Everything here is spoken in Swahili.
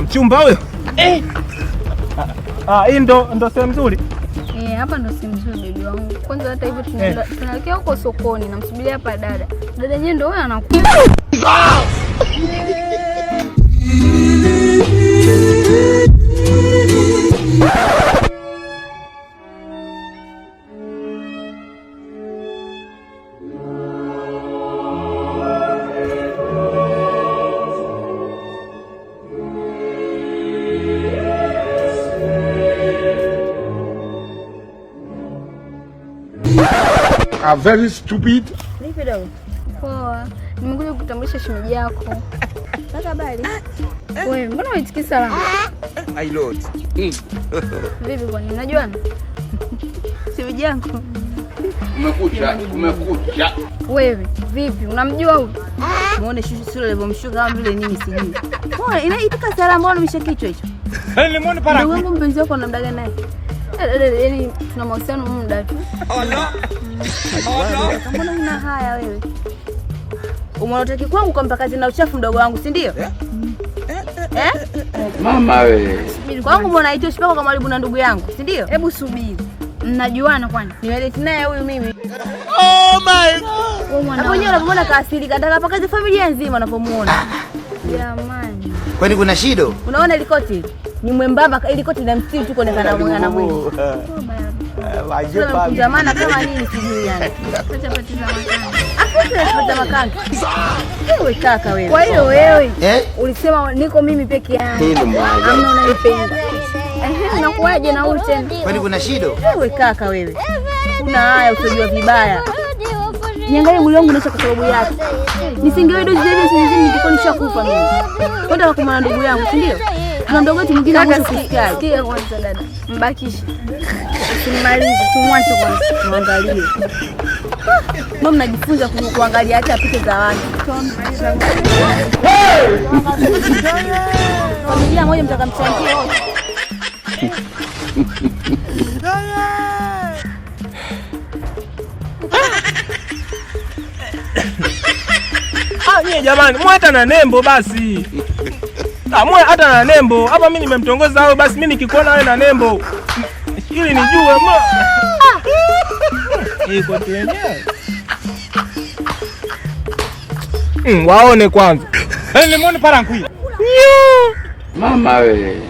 Mchumba huyo. Hii ndo sehemu nzuri. Hapa ndo sehemu nzuri baby wangu. Kwanza hata hivyo tunaelekea huko sokoni, namsubiria hapa dada. Dada yeye ndo huyo anakuja. Are very stupid. Vipi dogo? Poa. Nimekuja kukutambulisha shemeji yako. Pata habari? Wewe, mbona unaitikisa salama? My lord. Vipi kwani unajuana? Shemeji yako. Umekuja. Wewe, vipi? Unamjua huyu? Muone sura alivyomshuka kama vile nini sijui. Mbona inaitika salama, mbona umeshakichwa hicho? Nimeona para. Ndugu wangu mpenzi wako na mdaga naye. Yaani tuna mahusiano muda tu. Mbona una haya wewe? Umeondoka kwangu kwa mpakazi na uchafu mdogo wangu, si ndio? Mama wewe. Kwangu mbona haitoshi pako kama karibu na ndugu yangu, si ndio? Hebu subiri. Mnajuana kwani? Nimeleta naye huyu mimi. Oh my God. Hapo nyewe unamwona kaasili kataka pakazi familia nzima unapomuona. Jamani. Kwani kuna shida? Unaona ile koti? Ni mwembamba ile koti na mstiri tu kuonekana mwana mwili. Jamani kama nini sijui yani. Pati za makanga. Pata makanga. Wewe kaka wewe. Kwa hiyo wewe ulisema niko mimi peke yangu. Hamna unanipenda. Unakuaje na huyu tena? Kwani kuna shida? Wewe kaka wewe. Una haya usijua vibaya. Niangalie mwili wangu unaisha kwa sababu yake. Nisingewe dozi zile zingine ningekuwa nishakufa mimi. Kwenda kwa mwana ndugu yangu, si ndio? Na ndugu wetu mwingine anasikia. Sikia kwanza dada. Mbakishe. Usimalize, tumwache kwanza. Muangalie. Mama mnajifunza kuangalia hata picha za watu. Familia moja mtakamchangia wote. Nyie jamani, mwata na nembo basi. Mwe hata na nembo. Hapa mimi nimemtongoza hao basi mimi nikikuona wewe na nembo. Ili nijue iko tuendelee. Waone kwanza. Nimeona para nkui. Mama wewe.